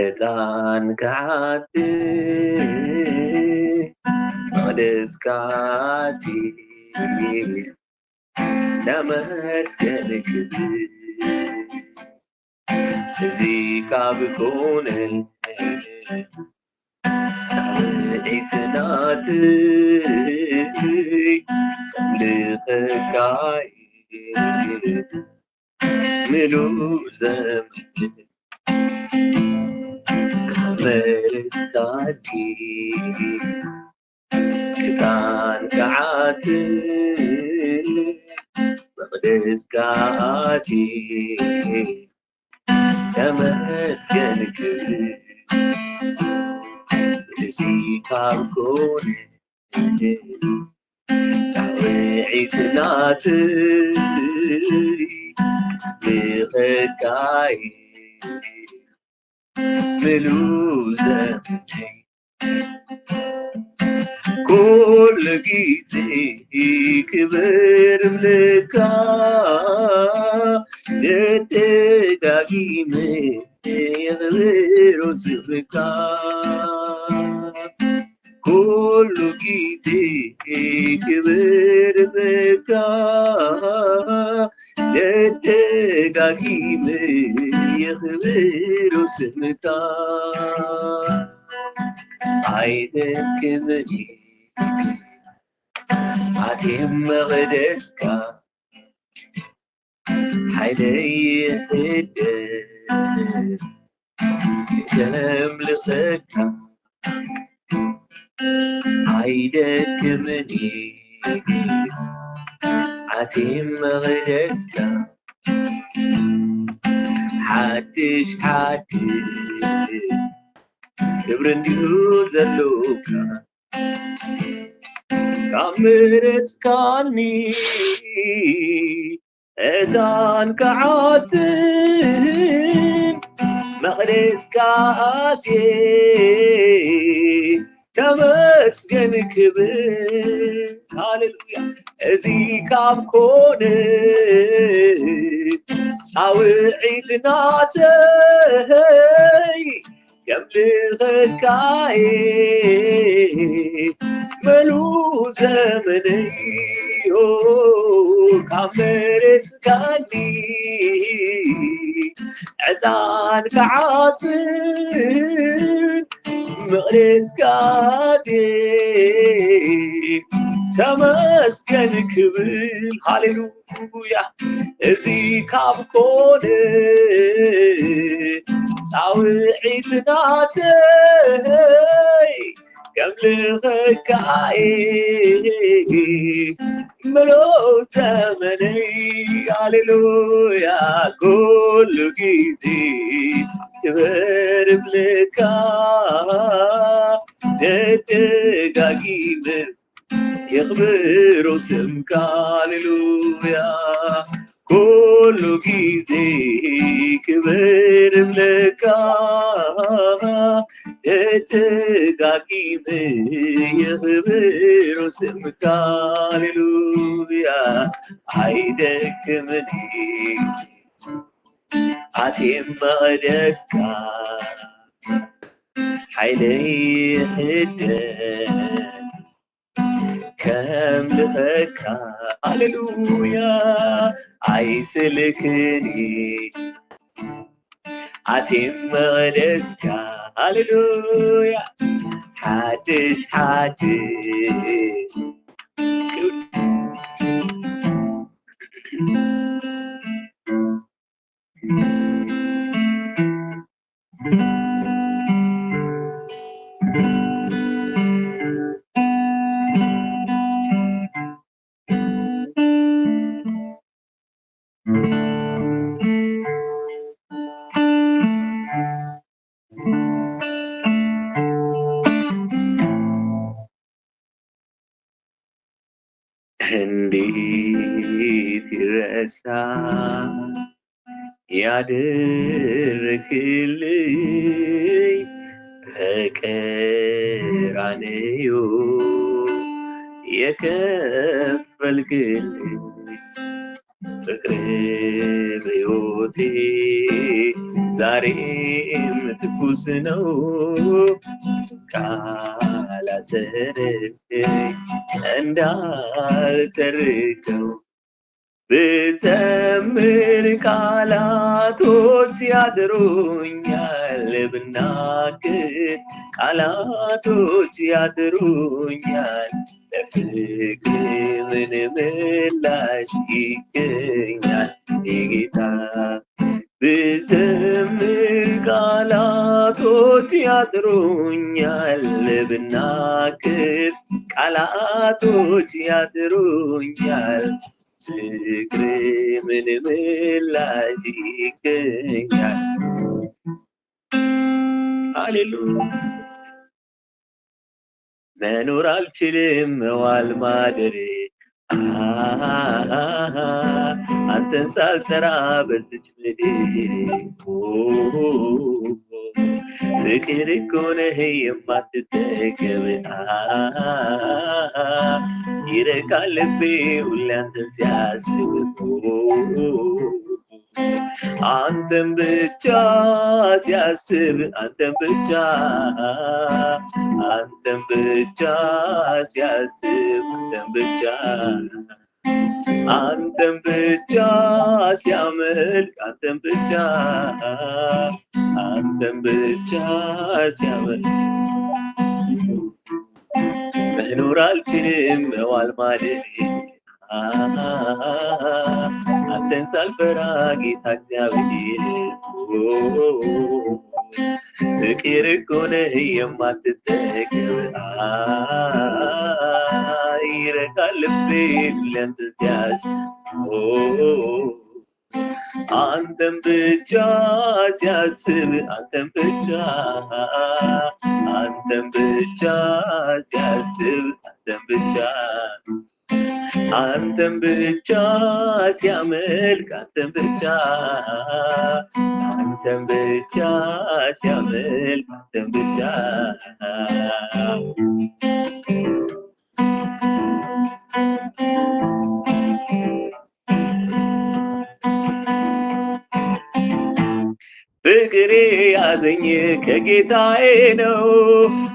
እጣን ከዓቲ መቅደስካቲ ተመስገንክ እዚ ካብ ኮነ ሳዕቤትናትይ ልኽካይ ምሉእ ዘመን መርፅካቲ እጣን ከዓቲ መቅደስካቲ ተመስገንክ እዚ ካብ ኮነ ሳዕቤትናትይ ልኽካይ ምሉእ ዘመን كل جيتي كبر ملكا نتداقي من يغير سبكا كل جيتي كبر ملكا نتداقي من يغير سبكا عيدك مني عديم مغدسكا حيلي هدر كلام لخكا عيدك مني عديم مغدسكا حدش كبر نديو زلوكا كامرت كاني اذان كعاتن مقدس كاتي تمسكن كبر هاللويا ازي كاب كونه صاوعيتناتي يملخكاي ملو زمني كامرت كاني عدان كعاتن مقرس كاتي تمسكن كبل هاللويا ازي كاب كونه صاوعيتناتي يملخكاي ملو زمني هاللويا كل جيتي كبر ملكا نتداقي من يخبروا سمك هاللويا كل جيتي كبر ملكا نتداقي من يخبروا سمك هاللويا عيدك مني عتيم مقدسكا حيلي هدر كم لخكا هاللويا عيسلكني عتيم مقدسكا هاللويا حدش እንዴት ይረሳ ያደረክልኝ በቀራንዮ የከፈልክልኝ ፍቅር በሕይወቴ ዛሬም ትኩስ ነው ቃላት እንዳልተርከው ብዘምር ቃላቶች ያጥሩኛል ብናገር ቃላቶች ያጥሩኛል ለፍቅር ምን ምላሽ ይገኛል ጌታ ብዘምር ቃላቶች ያጥሩኛል ብናገር ቃላቶች ያጥሩኛል ፍቅር ምን ምላሽ ይገኛል ሃሌሉያ መኖር አልችልም መዋል ማደር አንተን ሳልጠራ በዚች ምድር ፍቅር እኮ ነህ የማትጠገብ ይረካል ልቤ ሁሌ አንተን ሲያስብ አንተን ብቻ ሲያስብ አንተን ብቻ ሲያስብ አንተን ብቻ ሲያመልክ አንተን ብቻ ሲያመልክ መኖር አልችልም መዋል ማደር አንተን ሳልፈራ ጌታ እግዚአብሔር ፍቅር እኮ ነህ የማትጠገብ ይረካል ልቤ ለአንተን ሲያስብ አንተን ብቻ ሲያስብ አንተን ብቻ ሲያስብ አንተን ብቻ ሲያመልክ አንተን ብቻ ሲያመልክ አንተን ብቻ ፍቅሬ ያዘኝ ከጌታዬ ነው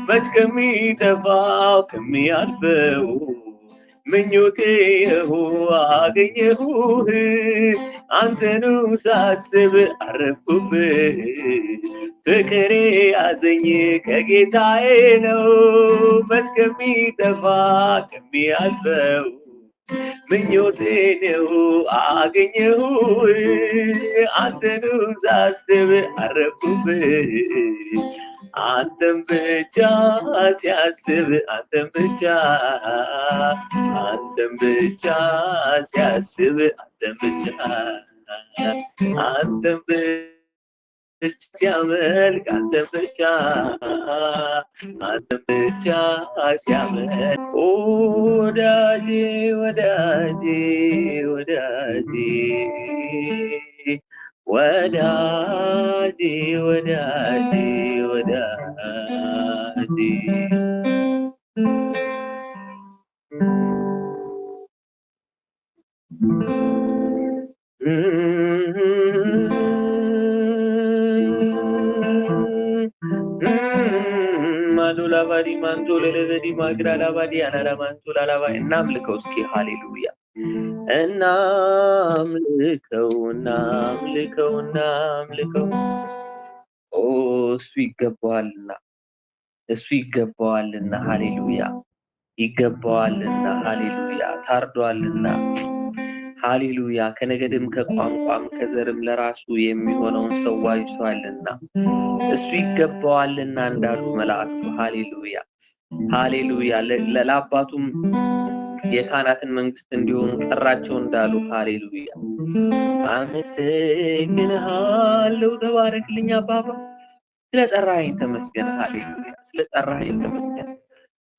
መች ከሚጠፋው ከሚያልፈው ምኞቴ አገኘሁህ አንተኑ ሳስብ አረፍኩብህ ፍቅሬ ያዘኝ ከጌታዬ ነው መች ከሚጠፋ ከሚያልፈው ምኞቴ አገኘሁህ አንተኑ ሳስብ አረፍኩብህ አንተን ብቻ ሲያስብ አንተን ብቻ ሲያስብ አንተን ብቻ ሲያመልክ አንተን ብቻ ሲያመልክ ወዳጄ ወዳጄ ወዳጄ ወዳጄ ወዳጄ ወዳጄ ማኑላ ባዲ ማንቶለ ለበዲ ማግራላ ባዲ አናራ ማንቶላ ላባ እናምልከው እስኪ ሃሌሉያ እናምልከው እሱ ይገባዋልና ሃሌሉያ ይገባዋልና ሃሌሉያ ታርዷልና ሃሌሉያ ከነገድም ከቋንቋም ከዘርም ለራሱ የሚሆነውን ሰው ዋጅቷልና እሱ ይገባዋልና እንዳሉ መላእክቱ ሃሌሉያ ሃሌሉያ ለአባቱም የካህናትን መንግስት እንዲሆኑ ጠራቸው እንዳሉ ሃሌሉያ አመሰግንሃለሁ ተባረክልኝ አባባ ስለጠራኸኝ ተመስገን ሃሌሉያ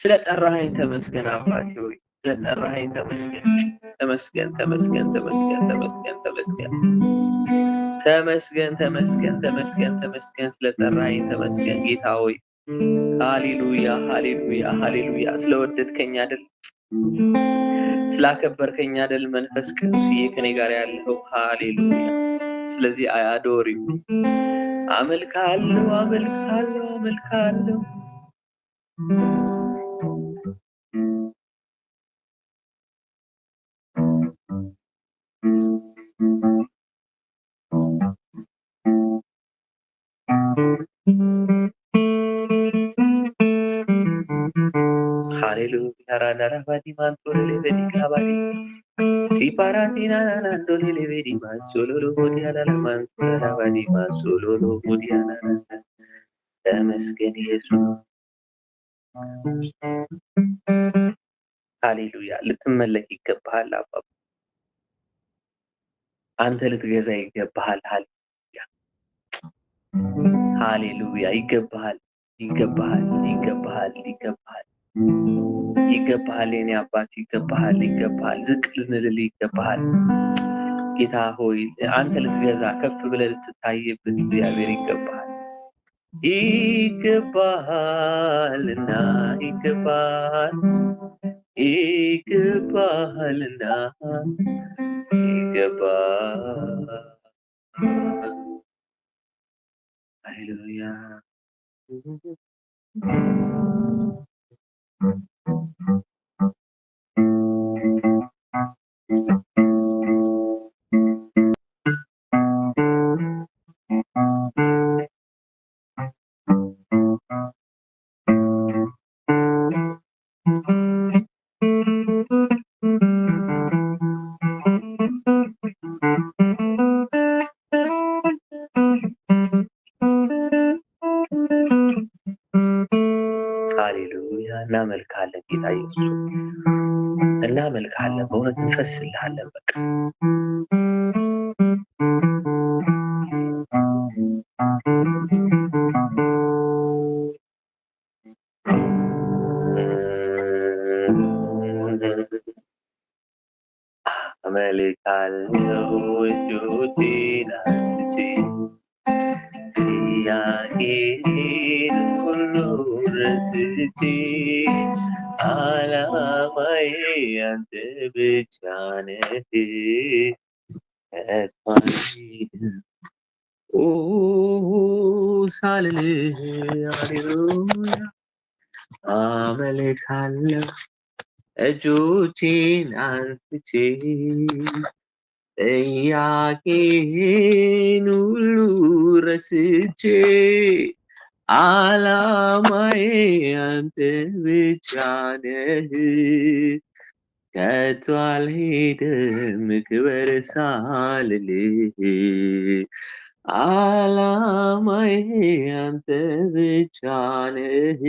ስለጠራኸኝ ተመስገን አባቴ ሆይ ስለጠራኸኝ ተመስገን ስለጠራኸኝ ተመስገን ጌታ ሆይ ሃሌሉያ ስለወደድከኝ አይደል ስላከበርከኝ አይደል መንፈስ ቅዱስዬ ከኔ ጋር ያለው። ሃሌሉያ። ስለዚህ አያዶሪ አመልካለሁ አመልካለሁ አመልካለሁ። ሃሌሉያ ራራራባዲ ማንቶሌ በዲካባዲ ሲፓራቲና ናንዶሌ ለቤዲ ማሶሎሎ ሞዲያላ ማንቶራባዲ ማሶሎሎ ሞዲያላ ተመስገን ኢየሱስ። ሃሌሉያ። ልትመለክ ይገባሃል አባባ። አንተ ልትገዛ ይገባሃል። ሃሌሉያ ሃሌሉያ። ይገባሃል ይገባሃል ይገባሃል ይገባሃል ይገባሃል የኔ አባት ይገባሃል ይገባሃል። ዝቅ ልንልል ይገባሃል ጌታ ሆይ። አንተ ልትገዛ ከፍ ብለህ ልትታይብን እግዚአብሔር ይገባሃል ይገባሃልና ይገባሃል ይገባሃልና ይገባሃል። ሃሌሉያ እናመልካለን ጌታ ኢየሱስ እናመልካለን። በእውነት እንፈስልሃለን። በቃ አመልካለሁ እጆቼን አንስቼ ጥያቄን ሁሉ ረስቼ አላማዬ አንተ ብቻ ነህ። ሳልልህ ሃሌሉያ አመልካለሁ እጆቼን አንስቼ ጥያቄን ሁሉ ረስቼ አላማዬ አንተ ብቻ ነህ። ከቶ አልሄድም ክበር ሳልልህ አላማዬ አንተ ብቻ ነህ።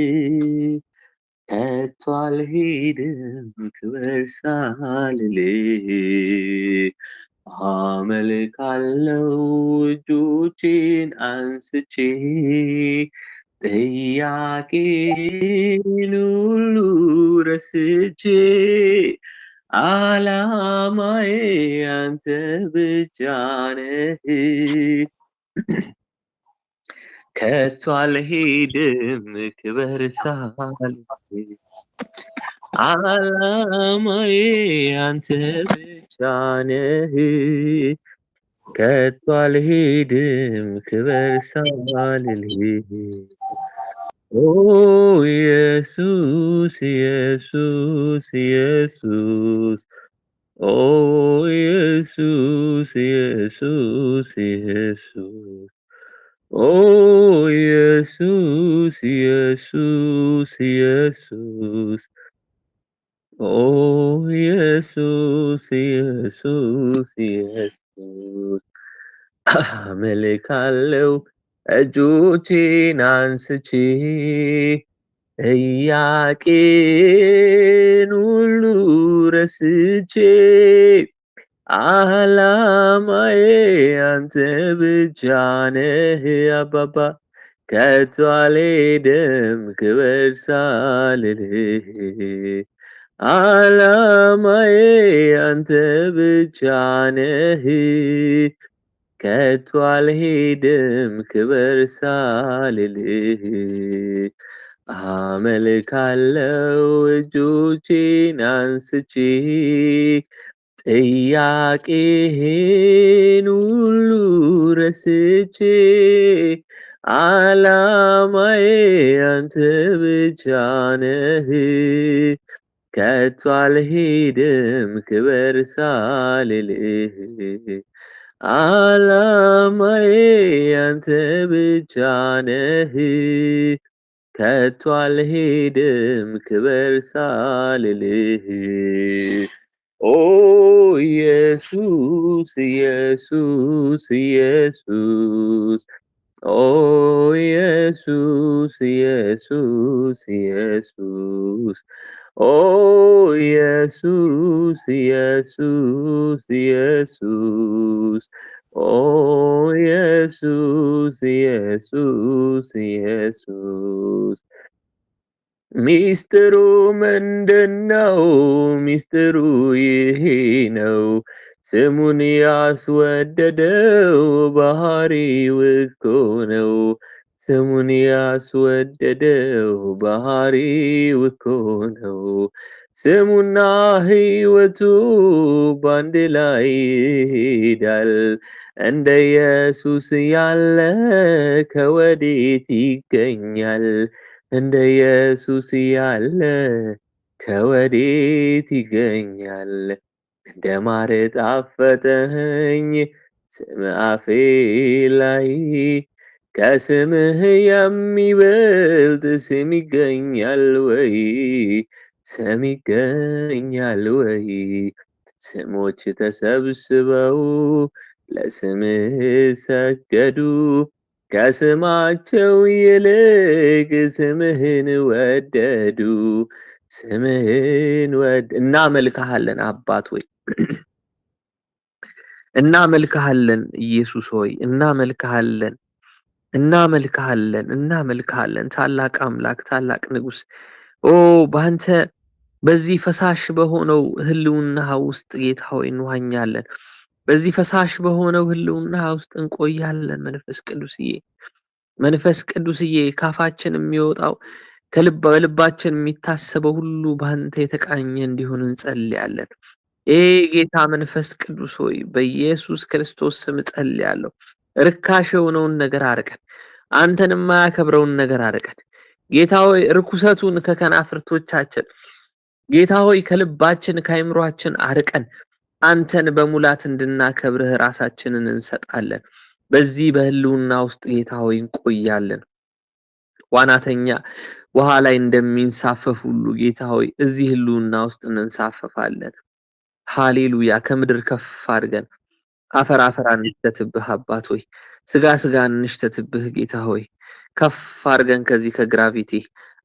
ከቶ አልሄድም ክበር ሳልልህ አመልካለሁ እጆቼን አንስቼ ጥያቄን ሁሉ ረስቼ አላማዬ አንተ ብቻ ነህ። ከቶ አልሄድም ክበር ሳልልህ አላማዬ አንተ ብቻ ነህ። ከቶ አልሄድም ክበር ሳልልህ ኦ ኢየሱስ ኢየሱስ ኢየሱስ ኦ ኢየሱስ ኢየሱስ ኢየሱስ ኦ ኢየሱስ ኢየሱስ ኢየሱስ ኦ ኢየሱስ ኢየሱስ ኢየሱስ አመልካለሁ እጆቼን አንስቼ ጥያቄን ሁሉ ረስቼ አላማዬ አንተ ብቻ ነህ አባባ። ከቶ አልሄድም ክበር ሳልልህ አላማዬ አንተ ብቻ ነህ። ከቶ አልሄድም ክበር ሳልልህ አመልካለው እጆቼን አንስቼ ጥያቄህን ሁሉ ረስቼ ዓላማዬ አንተ ብቻ ነህ ከቶ አልሄድም ክበር ሳልልህ ዓላማዬ አንተ ብቻ ነህ ከቶ አልሄድም ክበር ሳልልህ ኦ ኢየሱስ ኢየሱስ ኢየሱስ ኦ ኢየሱስ ኢየሱስ ኢየሱስ ኦ ኢየሱስ ኢየሱስ ኢየሱስ ኦ ኢየሱስ ኢየሱስ ኢየሱስ ሚስጥሩ ምንድነው? ሚስጥሩ ይሄ ነው። ስሙን ያስወደደው ባህሪው እኮ ነው። ስሙን ያስወደደው ባህሪው እኮ ነው። ስሙና ሕይወቱ ባንድ ላይ ይሄዳል። እንደ ኢየሱስ ያለ ከወዴት ይገኛል? እንደ ኢየሱስ ያለ ከወዴት ይገኛል? እንደ ማር ጣፈጠኝ ስም አፌ ላይ ከስምህ የሚበልጥ ስም ይገኛል ወይ? ስም ይገኛል ወይ? ስሞች ተሰብስበው ለስምህ ሰገዱ ከስማቸው ይልቅ ስምህን ወደዱ። ስምህን እናመልክሃለን አባት ሆይ እናመልክሃለን ኢየሱስ ሆይ እናመልክሃለን እናመልክሃለን ታላቅ አምላክ ታላቅ ንጉስ ኦ ባንተ በዚህ ፈሳሽ በሆነው ህልውና ውስጥ ጌታ ሆይ እንዋኛለን። በዚህ ፈሳሽ በሆነው ህልውና ውስጥ እንቆያለን። መንፈስ ቅዱስዬ ካፋችን የሚወጣው በልባችን የሚታሰበው ሁሉ ባንተ የተቃኘ እንዲሆን እንጸልያለን። ጌታ መንፈስ ቅዱስ ሆይ በኢየሱስ ክርስቶስ ስም ጸልያለሁ። ርካሽ የሆነውን ነገር አርቀን፣ አንተን የማያከብረውን ነገር አርቀን ጌታ ሆይ ርኩሰቱን ከከናፍርቶቻችን ጌታ ሆይ ከልባችን ከአይምሯችን አርቀን አንተን በሙላት እንድናከብርህ ራሳችንን እንሰጣለን። በዚህ በህልውና ውስጥ ጌታ ሆይ እንቆያለን። ዋናተኛ ውሃ ላይ እንደሚንሳፈፍ ሁሉ ጌታ ሆይ እዚህ ህልውና ውስጥ እንንሳፈፋለን። ሃሌሉያ። ከምድር ከፍ አድርገን አፈር አንሽተትብህ አባት ሆይ፣ ስጋ እንሽተትብህ ጌታ ሆይ፣ ከፍ አድርገን ከዚህ ከግራቪቲ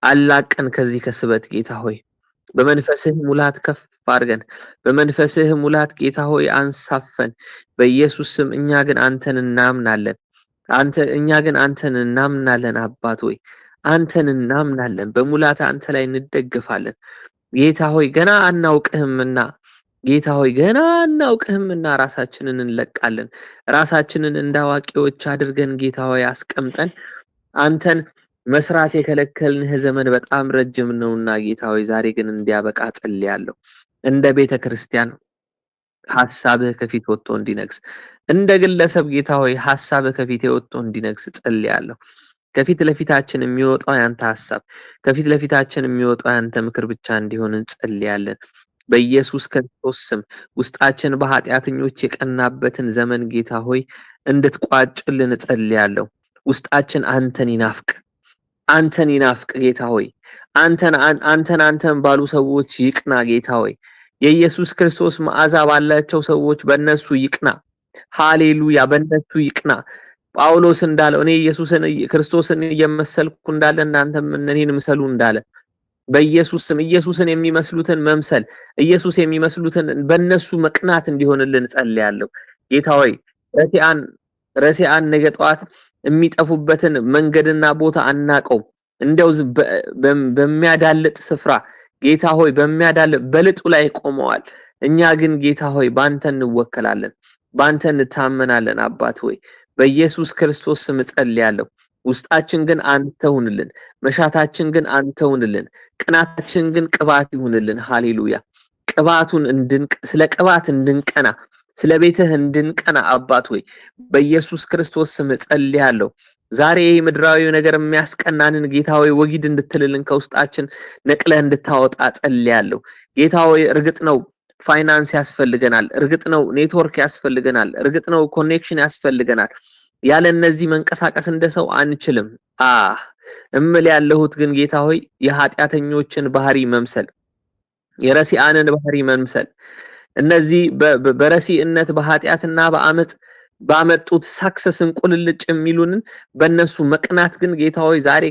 አላቀን ከዚህ ከስበት ጌታ ሆይ በመንፈስህ ሙላት ከፍ አድርገን በመንፈስህ ሙላት ጌታ ሆይ አንሳፈን በኢየሱስ ስም። እኛ ግን አንተን እናምናለን አባት ሆይ አንተን እናምናለን። በሙላት አንተ ላይ እንደግፋለን ጌታ ሆይ። ገና አናውቅህምና ጌታ ሆይ ራሳችንን እንለቃለን። ራሳችንን እንዳዋቂዎች አድርገን ጌታ ሆይ አስቀምጠን አንተን መስራት የከለከልንህ ዘመን በጣም ረጅም ነውና ጌታ ሆይ ዛሬ ግን እንዲያበቃ ጸልያለሁ። እንደ ቤተክርስቲያን ሐሳብህ ከፊት ወጥቶ እንዲነግስ፣ እንደ ግለሰብ ጌታ ሆይ ሐሳብህ ከፊት ወጥቶ እንዲነግስ ጸልያለሁ። ከፊት ለፊታችን የሚወጣው ያንተ ሐሳብ፣ ከፊት ለፊታችን የሚወጣው ያንተ ምክር ብቻ እንዲሆን እንጸልያለን። በኢየሱስ ክርስቶስ ስም ውስጣችን በኃጢአተኞች የቀናበትን ዘመን ጌታ ሆይ እንድትቋጭልን ጸልያለሁ። ውስጣችን አንተን ይናፍቅ ጌታ ሆይ አንተን ባሉ ሰዎች ይቅና ጌታ ሆይ የኢየሱስ ክርስቶስ መዓዛ ባላቸው ሰዎች በእነሱ ይቅና። ሃሌሉያ። በእነሱ ይቅና። ጳውሎስ እንዳለው እኔ ክርስቶስን እየመሰልኩ እንዳለ እናንተም እኔን ምሰሉ እንዳለ በኢየሱስ ስም ኢየሱስን የሚመስሉትን መምሰል ኢየሱስ የሚመስሉትን በእነሱ መቅናት እንዲሆንልን ጸልያለሁ ጌታ ሆይ። ረሲአን ነገ ጠዋት የሚጠፉበትን መንገድና ቦታ አናቀው። እንደው በሚያዳልጥ ስፍራ ጌታ ሆይ በልጡ ላይ ቆመዋል። እኛ ግን ጌታ ሆይ ባንተ እንወከላለን፣ ባንተ እንታመናለን። አባት ሆይ በኢየሱስ ክርስቶስ ስም ጸልያለሁ። ውስጣችን ግን አንተ ሁንልን፣ መሻታችን ግን አንተ ሁንልን፣ ቅናታችን ግን ቅባት ይሁንልን። ሃሌሉያ። ቅባቱን ስለ ቅባት እንድንቀና ስለ ቤትህ እንድንቀና አባት ሆይ በኢየሱስ ክርስቶስ ስም ጸልያለሁ። ዛሬ ምድራዊ ነገር የሚያስቀናንን ጌታ ሆይ ወጊድ እንድትልልን ከውስጣችን ነቅለህ እንድታወጣ ጸልያለሁ። ጌታ ሆይ እርግጥ ነው ፋይናንስ ያስፈልገናል፣ እርግጥ ነው ኔትወርክ ያስፈልገናል፣ እርግጥ ነው ኮኔክሽን ያስፈልገናል። ያለ እነዚህ መንቀሳቀስ እንደሰው አንችልም። እምል ያለሁት ግን ጌታ ሆይ የኃጢአተኞችን ባህሪ መምሰል፣ የረሲአንን ባህሪ መምሰል፣ እነዚህ በረሲእነት በኃጢአትና በአመጽ ባመጡት ሳክሰስን ቁልልጭ የሚሉንን በእነሱ መቅናት ግን ጌታ ሆይ ዛሬ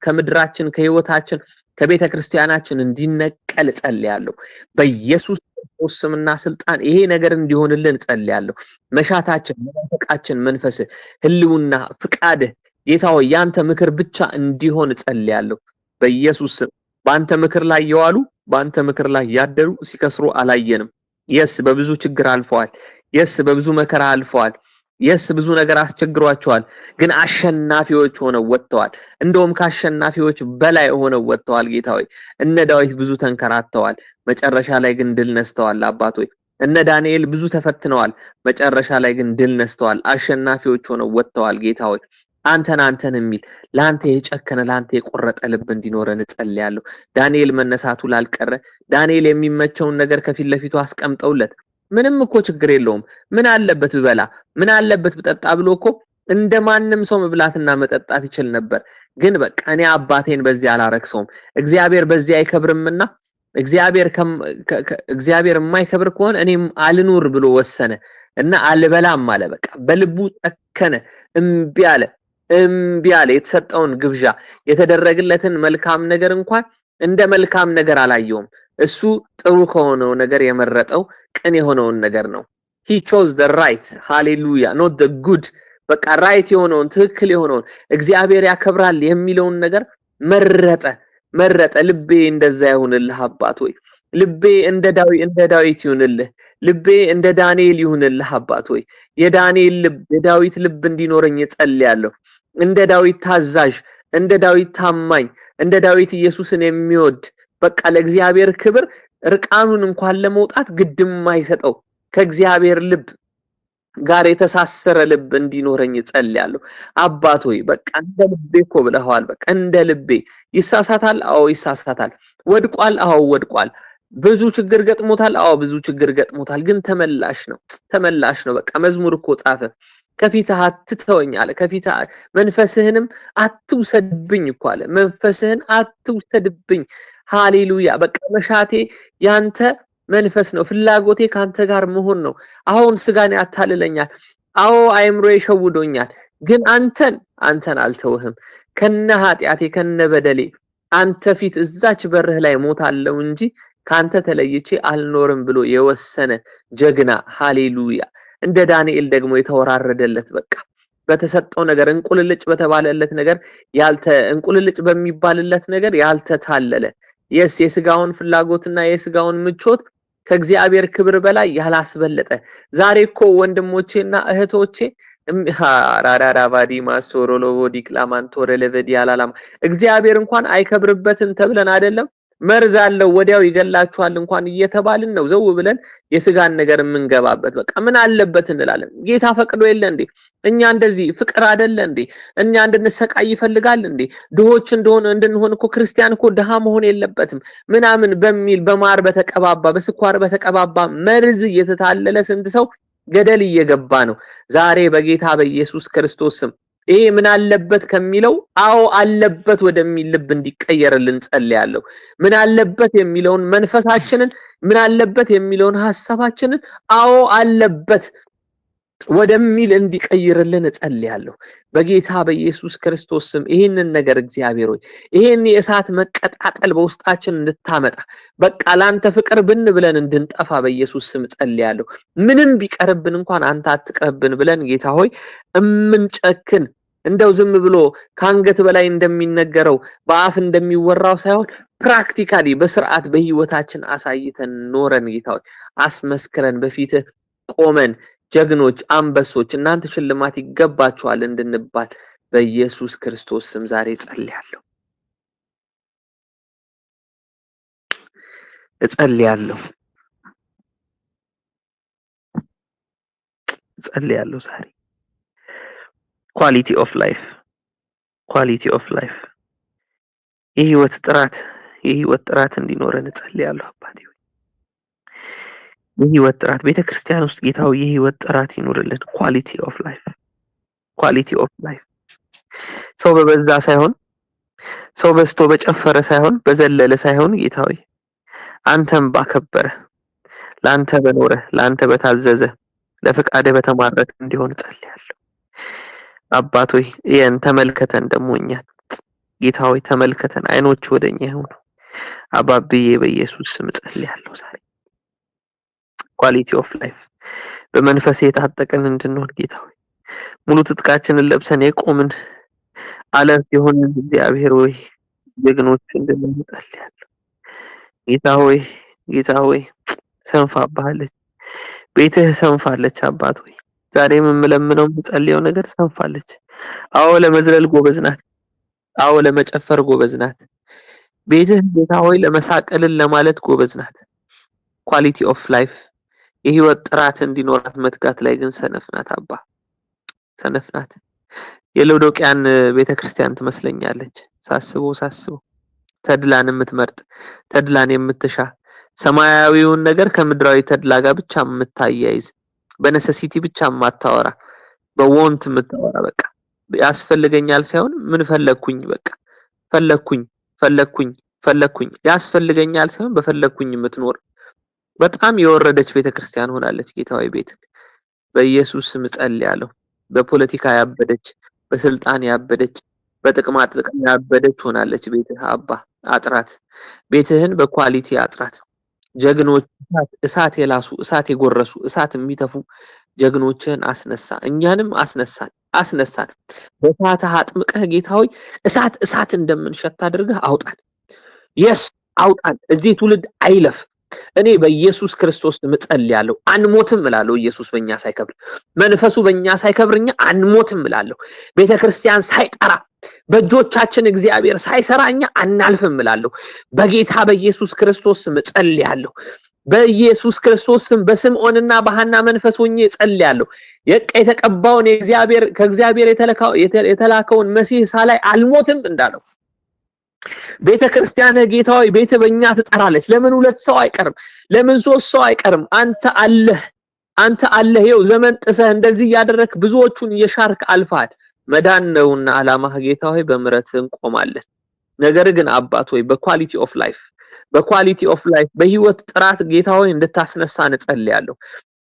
ከምድራችን ከህይወታችን ከቤተ ክርስቲያናችን እንዲነቀል ጸልያለሁ። በኢየሱስ ክርስቶስ ስምና ስልጣን ይሄ ነገር እንዲሆንልን ጸልያለሁ። መሻታችን፣ መናፈቃችን፣ መንፈስ፣ ህልውና፣ ፍቃድ ጌታ ሆይ ያንተ ምክር ብቻ እንዲሆን ጸልያለሁ። በኢየሱስ ስም በአንተ ምክር ላይ የዋሉ በአንተ ምክር ላይ ያደሩ ሲከስሩ አላየንም። የስ በብዙ ችግር አልፈዋል። የስ በብዙ መከራ አልፈዋል። የስ ብዙ ነገር አስቸግሯቸዋል። ግን አሸናፊዎች ሆነው ወጥተዋል። እንደውም ካሸናፊዎች በላይ ሆነው ወጥተዋል። ጌታ ሆይ እነ ዳዊት ብዙ ተንከራተዋል፣ መጨረሻ ላይ ግን ድል ነስተዋል። አባት ሆይ እነ ዳንኤል ብዙ ተፈትነዋል፣ መጨረሻ ላይ ግን ድል ነስተዋል። አሸናፊዎች ሆነው ወጥተዋል። ጌታ ሆይ አንተን የሚል ላንተ የጨከነ ላንተ የቆረጠ ልብ እንዲኖረን ጸልያለሁ። ዳንኤል መነሳቱ ላልቀረ ዳንኤል የሚመቸውን ነገር ከፊት ለፊቱ አስቀምጠውለት ምንም እኮ ችግር የለውም ምን አለበት ብበላ ምን አለበት ብጠጣ ብሎ እኮ እንደማንም ሰው መብላትና መጠጣት ይችል ነበር። ግን በቃ እኔ አባቴን በዚህ አላረክሰውም፣ እግዚአብሔር በዚህ አይከብርምና እግዚአብሔር የማይከብር ከሆነ እኔም አልኑር ብሎ ወሰነ እና አልበላም አለ። በቃ በልቡ ጨከነ፣ እምቢ አለ። የተሰጠውን ግብዣ የተደረገለትን መልካም ነገር እንኳን እንደ መልካም ነገር አላየውም። እሱ ጥሩ ከሆነው ነገር የመረጠው ቅን የሆነውን ነገር ነው። he chose the right hallelujah not the good በቃ ራይት የሆነውን ትክክል የሆነውን እግዚአብሔር ያከብራል የሚለውን ነገር መረጠ። ልቤ እንደዛ ይሁንልህ አባት ሆይ፣ ልቤ እንደ ዳዊት ይሁንልህ፣ ልቤ እንደ ዳንኤል ይሁንልህ አባት ሆይ። የዳንኤል ልብ የዳዊት ልብ እንዲኖረኝ ጸልያለሁ። እንደ ዳዊት ታዛዥ፣ እንደ ዳዊት ታማኝ፣ እንደ ዳዊት ኢየሱስን የሚወድ በቃ ለእግዚአብሔር ክብር ርቃኑን እንኳን ለመውጣት ግድም ማይሰጠው ከእግዚአብሔር ልብ ጋር የተሳሰረ ልብ እንዲኖረኝ ጸልያለሁ። አባት ሆይ በቃ እንደ ልቤ እኮ ብለዋል። በቃ እንደ ልቤ ይሳሳታል። አዎ ይሳሳታል። ወድቋል። አዎ ወድቋል። ብዙ ችግር ገጥሞታል። አዎ ብዙ ችግር ገጥሞታል። ግን ተመላሽ ነው። በቃ መዝሙር እኮ ጻፈ። ከፊትህ አትተወኝ አለ። ከፊትህ መንፈስህንም አትውሰድብኝ እኮ አለ። መንፈስህን አትውሰድብኝ። ሃሌሉያ። በቃ መሻቴ ያንተ መንፈስ ነው። ፍላጎቴ ካንተ ጋር መሆን ነው። አሁን ስጋኔ ያታልለኛል። አዎ አይምሮ ይሸውዶኛል። ግን አንተን አልተውህም። ከነ ኃጢአቴ ከነ በደሌ አንተ ፊት እዛች በርህ ላይ ሞታለሁ እንጂ ካንተ ተለይቼ አልኖርም ብሎ የወሰነ ጀግና። ሃሌሉያ። እንደ ዳንኤል ደግሞ የተወራረደለት በቃ በተሰጠው ነገር እንቁልልጭ በተባለለት ነገር እንቁልልጭ በሚባልለት ነገር ያልተታለለ የስጋውን ፍላጎትና የስጋውን ምቾት ከእግዚአብሔር ክብር በላይ ያላስበለጠ። ዛሬ እኮ ወንድሞቼና እህቶቼ ራራራባዲ ማሶሮሎቦ ዲክላማንቶረ ለበዲ ያላላም እግዚአብሔር እንኳን አይከብርበትን ተብለን አይደለም መርዝ አለው ወዲያው ይገላችኋል እንኳን እየተባልን ነው ዘው ብለን የስጋን ነገር የምንገባበት። በቃ ምን አለበት እንላለን። ጌታ ፈቅዶ የለ እንዴ? እኛ እንደዚህ ፍቅር አይደለ እንዴ? እኛ እንድንሰቃይ ይፈልጋል እንዴ? ድሆች እንድንሆን እኮ ክርስቲያን እኮ ድሃ መሆን የለበትም ምናምን በሚል በማር በተቀባባ በስኳር በተቀባባ መርዝ እየተታለለ ስንት ሰው ገደል እየገባ ነው። ዛሬ በጌታ በኢየሱስ ክርስቶስ ስም ይሄ ምን አለበት ከሚለው አዎ አለበት ወደሚል ልብ እንዲቀየርልን ጸልያለሁ። ምን አለበት የሚለውን መንፈሳችንን ምን አለበት የሚለውን ሐሳባችንን አዎ አለበት ወደሚል እንዲቀይርልን ጸልያለሁ በጌታ በኢየሱስ ክርስቶስ ስም። ይሄንን ነገር እግዚአብሔር ሆይ ይሄን የእሳት መቀጣጠል በውስጣችን እንድታመጣ በቃ ላንተ ፍቅር ብለን እንድንጠፋ በኢየሱስ ስም ጸልያለሁ። ምንም ቢቀርብን እንኳን አንተ አትቅርብን ብለን ጌታ ሆይ እምንጨክን እንደው ዝም ብሎ ካንገት በላይ እንደሚነገረው በአፍ እንደሚወራው ሳይሆን ፕራክቲካሊ በስርዓት በህይወታችን አሳይተን ኖረን ጌታ ሆይ አስመስክረን በፊትህ ቆመን ጀግኖች አንበሶች እናንተ ሽልማት ይገባችኋል እንድንባል በኢየሱስ ክርስቶስ ስም ዛሬ ጸልያለሁ ዛሬ ኳሊቲ ኦፍ ላይፍ የህይወት ጥራት እንዲኖረን ጸልያለሁ አባቴ የህይወት ጥራት ቤተክርስቲያን ውስጥ ጌታው የህይወት ጥራት ይኖርልን ኳሊቲ ኦፍ ላይፍ ሰው በበዛ ሳይሆን ሰው በስቶ በጨፈረ ሳይሆን በዘለለ ሳይሆን ጌታው አንተም ባከበረ ላንተ በኖረ ላንተ በታዘዘ ለፍቃደ በተማረከ እንዲሆን ጸልያለሁ አባቶ ይሄን ተመልከተን ደሞኛል ጌታው ተመልከተን አይኖች ወደኛ ይሁኑ አባብዬ በኢየሱስ ስም ጸልያለሁ ዛሬ ኳሊቲ ኦፍ ላይፍ በመንፈስ የታጠቀን እንድንሆን ጌታው ሙሉ ትጥቃችንን ለብሰን የቆምን አለፍ የሆነ እግዚአብሔር ሆይ ጀግኖች እንድንሆን ጸልያለሁ ጌታ ሆይ ሰንፋባለች ቤትህ ሰንፋለች አባት ሆይ ዛሬም የምለምነው የምጸልየው ነገር ሰንፋለች አዎ ለመዝለል ጎበዝ ናት አዎ ለመጨፈር ጎበዝ ናት ቤትህ ጌታ ሆይ ለመሳቀልን ለማለት ጎበዝ ናት ኳሊቲ ኦፍ ላይፍ የህይወት ጥራት እንዲኖራት መትጋት ላይ ግን ሰነፍ ናት የሎዶቅያን ቤተክርስቲያን ትመስለኛለች ሳስበው ተድላን የምትመርጥ ተድላን የምትሻ ሰማያዊውን ነገር ከምድራዊ ተድላ ጋር ብቻ የምታያይዝ በነሰሲቲ ብቻ የማታወራ በወንት የምታወራ በቃ ያስፈልገኛል ሳይሆን ምን ፈለኩኝ በቃ ፈለኩኝ ያስፈልገኛል ሳይሆን በፈለኩኝ የምትኖር በጣም የወረደች ቤተክርስቲያን ሆናለች ጌታዊ ቤት በኢየሱስ ስም ጸልያለሁ በፖለቲካ ያበደች በስልጣን ያበደች በጥቅማ ጥቅም ያበደች ሆናለች ቤትህ አባ አጥራት ቤትህን በኳሊቲ አጥራት ጀግኖች እሳት የላሱ እሳት የጎረሱ እሳት የሚተፉ ጀግኖችን አስነሳ እኛንም አስነሳን በእሳት አጥምቀህ ጌታዊ እሳት እንደምንሸት አድርገህ አውጣን አውጣን እዚህ ትውልድ አይለፍ እኔ በኢየሱስ ክርስቶስ ምጸልያለሁ አንሞትም እላለሁ ኢየሱስ በእኛ ሳይከብር መንፈሱ በእኛ ሳይከብርኛ አንሞትም እላለሁ ቤተክርስቲያን ሳይጠራ በእጆቻችን እግዚአብሔር ሳይሰራኛ አናልፍም እላለሁ በጌታ በኢየሱስ ክርስቶስ ምጸልያለሁ በኢየሱስ ክርስቶስ በስምዖንና በሐና መንፈስ ሆኜ ጸልያለሁ የተቀባውን ከእግዚአብሔር የተላከውን መሲህ ሳላይ አልሞትም እንዳለው ቤተክርስቲያን ጌታዊ ቤተ በእኛ ትጠራለች ለምን ሁለት ሰው አይቀርም ለምን ሶስት ሰው አይቀርም አንተ አለህ ይው ዘመን ጥሰህ እንደዚህ ያደረክ ብዙዎቹን የሻርክ አልፋል መዳን ነውና አላማህ ጌታዊ በመረትህ እንቆማለን ነገር ግን አባት ሆይ በኳሊቲ ኦፍ ላይፍ በህይወት ጥራት ጌታዊ እንድታስነሳን ጸልያለሁ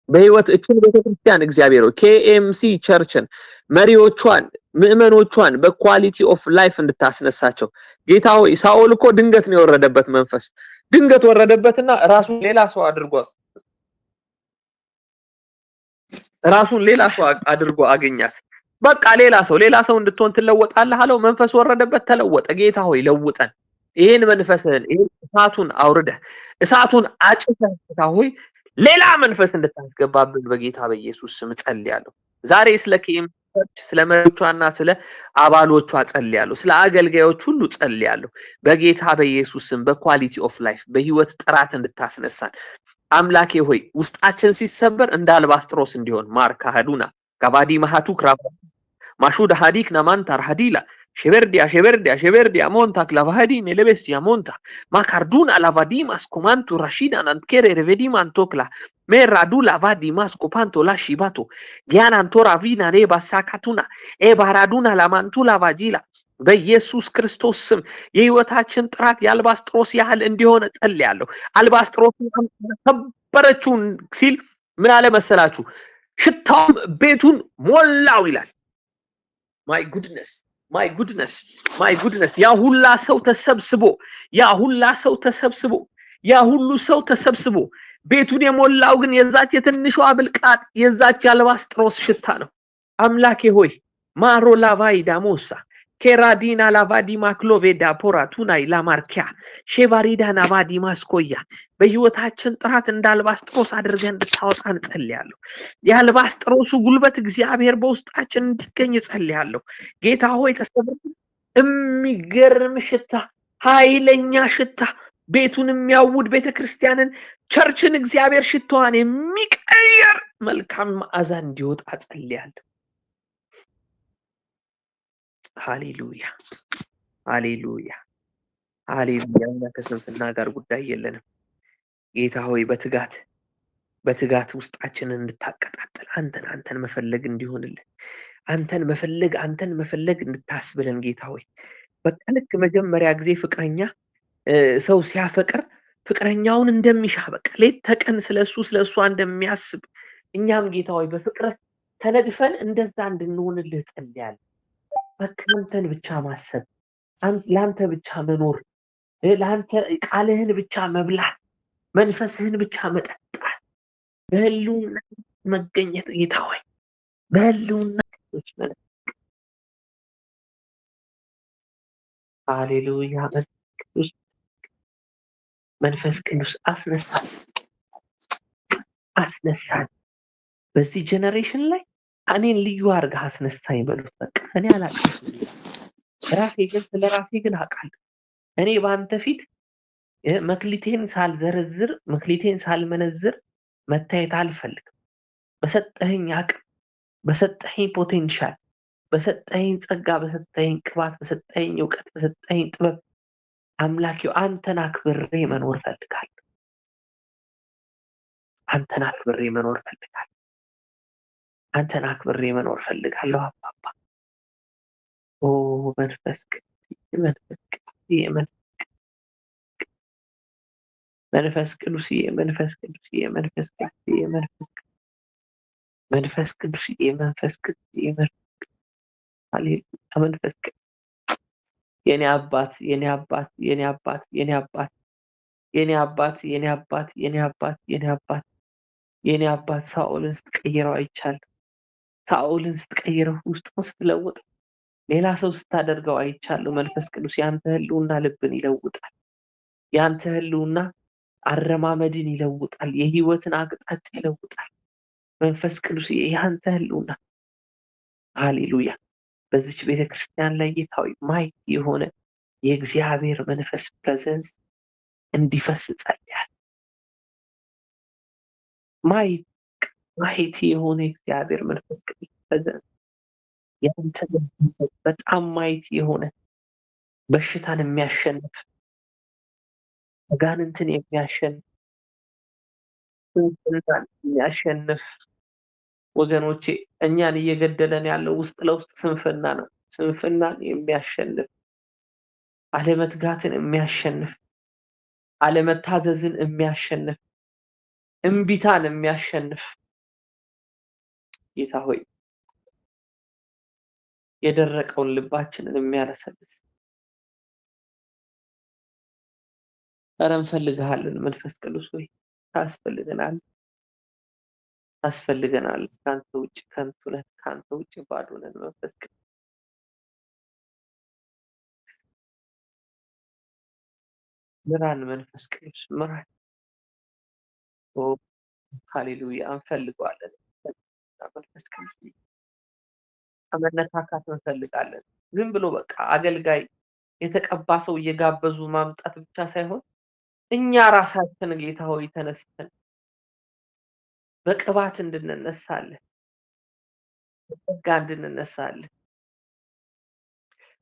በህይወት እችን ቤተክርስቲያን እግዚአብሔር KMC ቸርችን መሪዎቿን ምእመኖቿን በኳሊቲ ኦፍ ላይፍ እንድታስነሳቸው ጌታው ሳኦል እኮ ድንገት ነው የወረደበት መንፈስ ድንገት ወረደበትና ራሱን ሌላ ሰው አድርጎ አገኛት በቃ ሌላ ሰው እንድትሆን ትለወጣለህ አለው መንፈስ ወረደበት ተለወጠ ጌታ ሆይ ለውጠን ይሄን መንፈስህን እሳቱን አውርደህ እሳቱን አጭተህ ጌታ ሆይ ሌላ መንፈስ እንድታስገባብን በጌታ በኢየሱስ ስም ጸልያለሁ ዛሬ ስለ KMC ስለ መሪዎቿና ስለ አባሎቿ ጸልያለሁ ስለ አገልጋዮች ሁሉ ጸልያለሁ በጌታ በኢየሱስ ስም በኳሊቲ ኦፍ ላይፍ በህይወት ጥራት እንድታስነሳን አምላኬ ሆይ ውስጣችን ሲሰበር እንደ አልባስጥሮስ እንዲሆን ማርካ ሀዱና ጋባዲ ማሃቱ ክራባ ማሹድ ሀዲክ ናማንታር ሀዲላ ሸበርዲያ ሞንታ ክላቫዲ ኔለቤስያ ሞንታ ማካርዱን አላቫዲ ማስኮማንቱ ራሺዳ ናንትኬሬ ሬቬዲ ማንቶክላ ሜራዱ ላቫዲ ማስኮፓንቶ ላሺባቶ ጊያናንቶ ራቪና ኔባ ሳካቱና ኤባራዱና ላማንቱ ላቫጂላ በኢየሱስ ክርስቶስ ስም የህይወታችን ጥራት የአልባስጥሮስ ያህል እንዲሆን ጸልያለሁ አልባስጥሮስ ከበረችውን ሲል ምን አለ መሰላችሁ ሽታውም ቤቱን ሞላው ይላል my goodness ያ ሁሉ ሰው ተሰብስቦ ቤቱን የሞላው ግን የዛች የትንሿ ብልቃጥ የዛች አልባስጥሮስ ሽታ ነው አምላኬ ሆይ ማሮ ላቫይ ዳሞሳ ኬራዲና ላቫዲ ማክሎቬዳ ፖራቱናይ ላማርኪያ ሼባሪዳ ናቫዲ ማስኮያ በህይወታችን ጥራት እንደ አልባስጥሮስ አድርገን እንድታወጣ እንጸልያለሁ። የአልባስጥሮሱ ጉልበት እግዚአብሔር በውስጣችን እንዲገኝ እጸልያለሁ። ጌታ ሆይ ተሰብር የሚገርም ሽታ፣ ኃይለኛ ሽታ ቤቱን የሚያውድ ቤተክርስቲያንን፣ ቸርችን እግዚአብሔር ሽታዋን የሚቀየር መልካም መዓዛ እንዲወጣ ጸልያለሁ። ሃሌሉያ ሃሌሉያ ሃሌሉያ። እኛ ከስንፍና ጋር ጉዳይ የለንም። ጌታ ሆይ በትጋት ውስጣችንን እንድታቀጣጥል አንተን መፈለግ እንዲሆንልን አንተን መፈለግ እንድታስብለን ጌታ ሆይ በቃ ልክ መጀመሪያ ጊዜ ፍቅረኛ ሰው ሲያፈቅር ፍቅረኛውን እንደሚሻ በቃ ሌት ተቀን ስለሱ እንደሚያስብ እኛም ጌታ ሆይ በፍቅርህ ተነድፈን እንደዛ እንድንሆንልህ ጸልያለሁ። በቃ አንተን ብቻ ማሰብ፣ ለአንተ ብቻ መኖር፣ ለአንተ ቃልህን ብቻ መብላት፣ መንፈስህን ብቻ መጠጣት፣ በህልውና መገኘት ጌታ ሆይ በህልውና ሃሌሉያ። መንፈስ ቅዱስ አስነሳን። በዚህ ጀነሬሽን ላይ እኔን ልዩ አድርገህ አስነሳኝ በሉት። በቃ እኔ አላውቅም፣ ስለ ራሴ ግን አውቃለሁ። እኔ በአንተ ፊት መክሊቴን ሳልዘረዝር መክሊቴን ሳልመነዝር መታየት አልፈልግም። በሰጠኸኝ አቅም፣ በሰጠኸኝ ፖቴንሻል፣ በሰጠኸኝ ጸጋ፣ በሰጠኸኝ ቅባት፣ በሰጠኸኝ እውቀት፣ በሰጠኸኝ ጥበብ አምላኬው አንተን አክብሬ መኖር ፈልጋለሁ። አንተን አክብሬ መኖር ፈልጋለሁ። አንተን አክብሬ መኖር ፈልጋለሁ አባባ። ኦ መንፈስ ቅዱስ መንፈስ ቅዱስ መንፈስ ቅዱስ መንፈስ ቅዱስ መንፈስ ቅዱስ የኔ አባት የኔ አባት የኔ አባት የኔ አባት የኔ አባት የኔ አባት የኔ አባት የኔ አባት የኔ አባት ሳኦልን ስትቀይረው አይቻለሁ። ሳኦልን ስትቀይረው ውስጡን ስትለውጥ ሌላ ሰው ስታደርገው አይቻለሁ። መንፈስ ቅዱስ ያንተ ህልውና ልብን ይለውጣል። ያንተ ህልውና አረማመድን ይለውጣል። የህይወትን አቅጣጫ ይለውጣል። መንፈስ ቅዱስ ያንተ ህልውና ሃሌሉያ። በዚች ቤተክርስቲያን ላይ ጌታዊ ማየት የሆነ የእግዚአብሔር መንፈስ ፕሬዘንስ እንዲፈስ ጸልያለሁ። ማየት የሆነ የእግዚአብሔር መንፈስ ቅዱስ ፕሬዘንስ ያንተ በጣም ማየት የሆነ በሽታን የሚያሸንፍ አጋንንትን የሚያሸንፍ ስንፍናን የሚያሸንፍ ወገኖቼ እኛን እየገደለን ያለው ውስጥ ለውስጥ ስንፍና ነው። ስንፍናን የሚያሸንፍ አለመትጋትን የሚያሸንፍ አለመታዘዝን የሚያሸንፍ እምቢታን የሚያሸንፍ ጌታ ሆይ የደረቀውን ልባችንን የሚያረሰልስ ኧረ እንፈልግሃለን መንፈስ ቅዱስ ሆይ ታስፈልገናል። ከአንተ ውጭ ከንቱ ነን፣ ከአንተ ውጭ ባዶ ነን። መንፈስ ቅዱስ ምራን፣ መንፈስ ቅዱስ ምራን። ኦ ሃሌሉያ እንፈልገዋለን። መንፈስ ቅዱስ መነካካት እንፈልጋለን። ዝም ብሎ በቃ አገልጋይ የተቀባ ሰው እየጋበዙ ማምጣት ብቻ ሳይሆን እኛ ራሳችን ጌታ ሆይ ተነስተን በቅባት እንድንነሳለን፣ በጸጋ እንድንነሳለን፣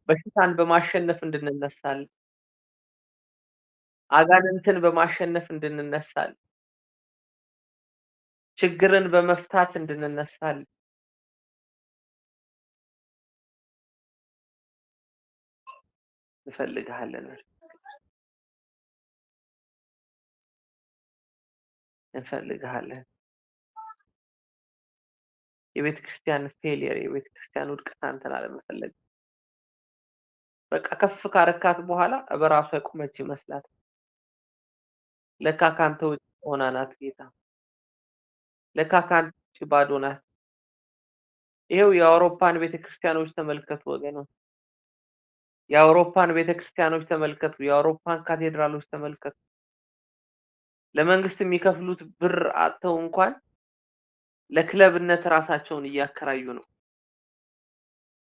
በሽታን በማሸነፍ እንድንነሳለን፣ አጋንንትን በማሸነፍ እንድንነሳለን፣ ችግርን በመፍታት እንድንነሳለን። እንፈልግሃለን። የቤተ ክርስቲያን ፌሊየር፣ የቤተ ክርስቲያን ውድቀት አንተን አለመፈለግ በቃ ከፍ ካረካት በኋላ በራሷ የቆመች ይመስላል። ለካ ካንተ ውጭ ሆና ናት ጌታ። ለካ ካንተ ውጭ ባዶ ናት። ይኸው የአውሮፓን ቤተክርስቲያኖች ተመልከቱ ወገኖች። የአውሮፓን ቤተክርስቲያኖች ተመልከቱ፣ የአውሮፓን ካቴድራሎች ተመልከቱ። ለመንግስት የሚከፍሉት ብር አጥተው እንኳን ለክለብነት ራሳቸውን እያከራዩ ነው።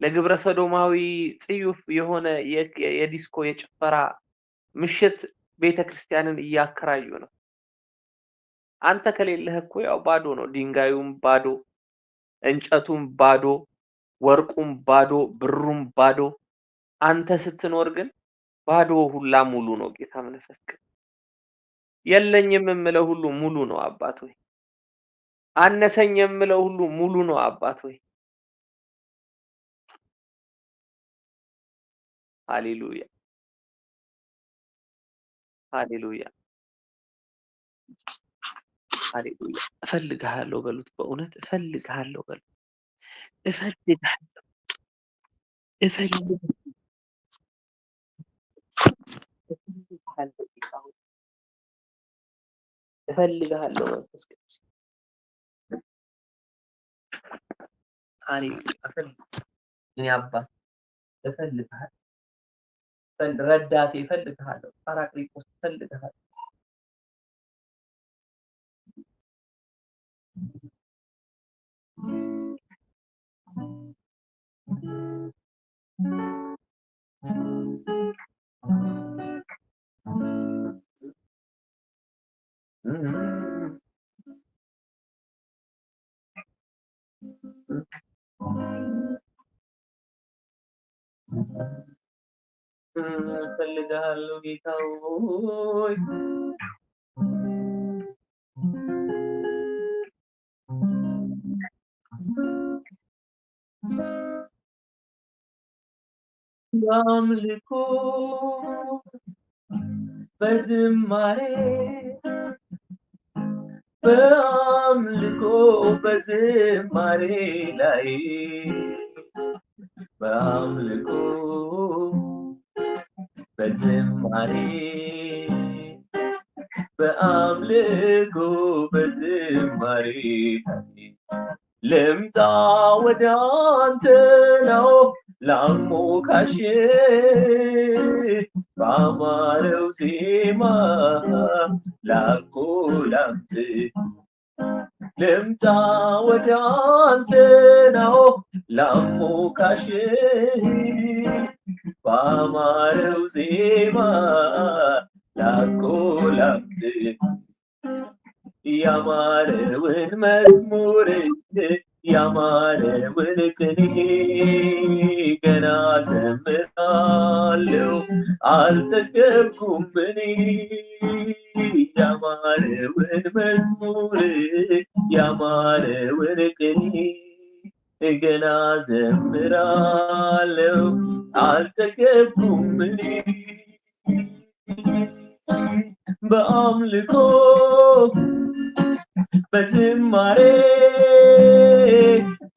ለግብረ ሰዶማዊ ጽዩፍ የሆነ የዲስኮ የጭፈራ ምሽት ቤተክርስቲያንን እያከራዩ ነው። አንተ ከሌለህ እኮ ያው ባዶ ነው። ድንጋዩም ባዶ፣ እንጨቱም ባዶ፣ ወርቁም ባዶ፣ ብሩም ባዶ። አንተ ስትኖር ግን ባዶ ሁላ ሙሉ ነው። ጌታ መንፈስ ቅዱስ የለኝም የምለው ሁሉ ሙሉ ነው አባት ሆይ። አነሰኝ የምለው ሁሉ ሙሉ ነው አባት ሆይ። ሃሌሉያ ሃሌሉያ ሃሌሉያ። እፈልግሃለሁ በሉት። በእውነት እፈልግሃለሁ በሉት። እፈልግሃለሁ እፈልግሃለሁ እፈልግሃለሁ መንፈስ ቅዱስ ሃሌሉያ። እኔ አባት እፈልግሃለሁ፣ ረዳቴ እፈልግሃለሁ፣ ጳራቅሊጦስ እፈልግሃለሁ። እፈልግሃለሁ ጌታ ሆይ በአምልኮ በዝማሬ በአምልኮ በዝማሬ ላይ በአምልኮ በዝማሬ በአምልኮ በዝማሬ ልምጣ ወደ አንተ ነው ላሞካሽ በአማረው ዜማ ላቆላምጥ ልምጣ ወደ አንተ ነው ላሞካሽ በአማረው ዜማ ላቆላምጥ ያማረውን መዝሙር ያማረውን ቅኔ ገና ዘምራለሁ አልጠገብኩም እኔ ያማረውን መዝሙር ያማረውን ቅኔ ገና ዘምራለሁ አልጠገብኩም እኔ በአምልኮ በዝማሬ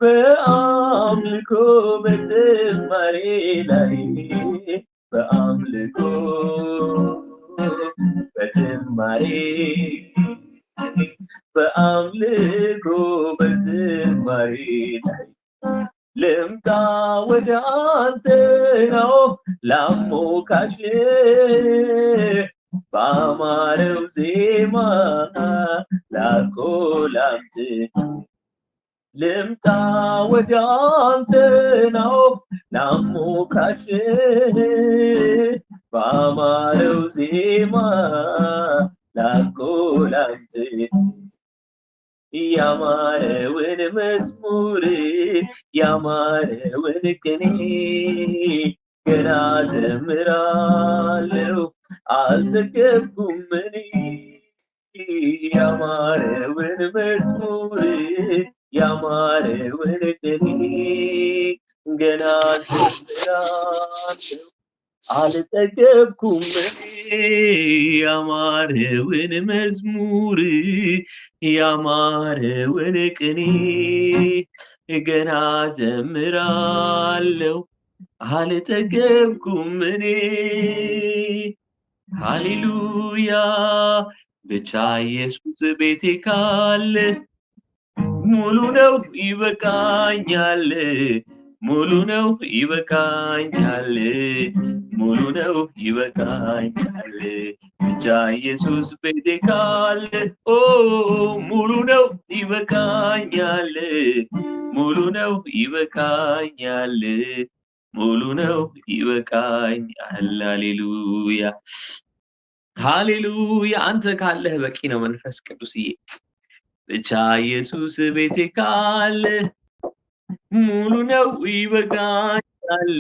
በአምልኮ በዝማሬ ላይ በአምልኮ በዝማሬ በአምልኮ በዝማሬ ላይ ልምጣ ወደ አንተ ነው ላሞካሽ በአማረው ዜማ ላቆላምጥ ልምጣ ወደ አንተ ነው ላሞካሽ በአማረው ዜማ ላቆላምጥ ያማረውን መዝሙር ያማረውን ቅኔ ገና ዘምራለሁ አልጠገብኩም እኔ ያማረውን መዝሙር ያማረውን ቅኔ ገና ዘምራለሁ አልጠገብኩም እኔ ያማረውን መዝሙር ያማረውን ቅኔ ገና ዘምራለሁ አልጠገብኩም እኔ ሃሌሉያ ብቻ ኢየሱስ ቤቴ ካለ ሙሉ ነው ይበቃኛል ሙሉ ነው ይበቃኛል፣ ሙሉ ነው ይበቃኛል። ብቻ ኢየሱስ ቤቴ ካለ ኦ ሙሉ ነው ይበቃኛል፣ ሙሉ ነው ይበቃኛል፣ ሙሉ ነው ይበቃኛል። ሃሌሉያ ሃሌሉያ። አንተ ካለህ በቂ ነው መንፈስ ቅዱስዬ። ብቻ ኢየሱስ ቤቴ ካለ ሙሉ ነው ይበቃኛል፣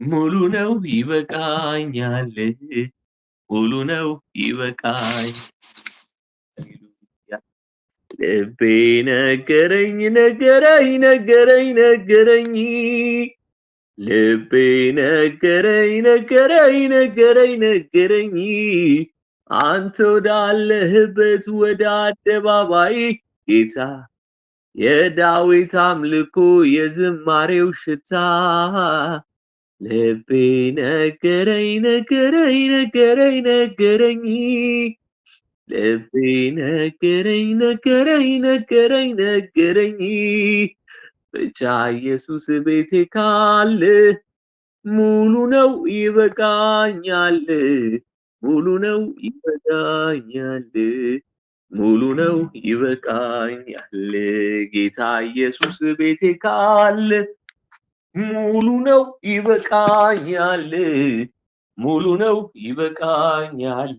ሙሉ ነው ይበቃኛል፣ ሙሉ ነው ይበቃኛል። ልቤ ነገረኝ ነገረኝ ነገረኝ ነገረኝ፣ ልቤ ነገረኝ ነገረኝ ነገረኝ ነገረኝ፣ አንተ ወዳለህበት ወደ አደባባይ ጌታ የዳዊት አምልኮ የዝማሬው ሽታ ልቤ ነገረኝ ነገረኝ ነገረኝ ነገረኝ፣ ልቤ ነገረኝ ነገረኝ ነገረኝ ነገረኝ። ብቻ ኢየሱስ ቤቴ ካለ ሙሉ ነው ይበቃኛል፣ ሙሉ ነው ይበቃኛል፣ ሙሉ ነው ይበቃኛል። ጌታ ኢየሱስ ቤቴ ካለ ሙሉ ነው ይበቃኛል፣ ሙሉ ነው ይበቃኛል፣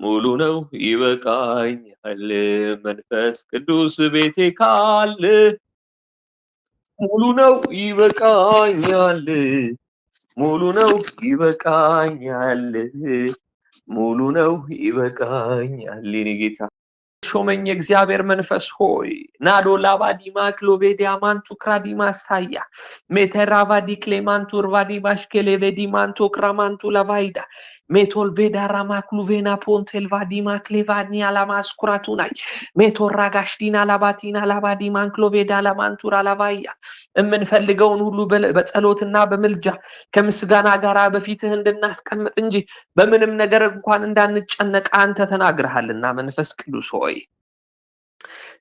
ሙሉ ነው ይበቃኛል። መንፈስ ቅዱስ ቤቴ ካለ ሙሉ ነው ይበቃኛል፣ ሙሉ ነው ይበቃኛል፣ ሙሉ ነው ይበቃኛል። የኔ ጌታ ሾመኝ እግዚአብሔር መንፈስ ሆይ ናዶ ላባዲ ማክሎቤዲ አማንቱ ክራዲ ማሳያ ሜተራቫዲ ክሌማንቱ ርቫዲ ባሽኬሌ ቬዲ ማንቶ ክራማንቱ ለቫይዳ ሜቶል ቤዳራ ማክሉቬና ፖንቴል ቫዲ ማክሌቫኒ አላማስኩራቱናይ ሜቶራ ጋሽዲና ላባቲና ላባዲ ማንክሎቬዳ ላማንቱራ ላቫያ የምንፈልገውን ሁሉ በጸሎትና በምልጃ ከምስጋና ጋር በፊትህ እንድናስቀምጥ እንጂ በምንም ነገር እንኳን እንዳንጨነቅ አንተ ተናግረሃልና መንፈስ ቅዱስ ሆይ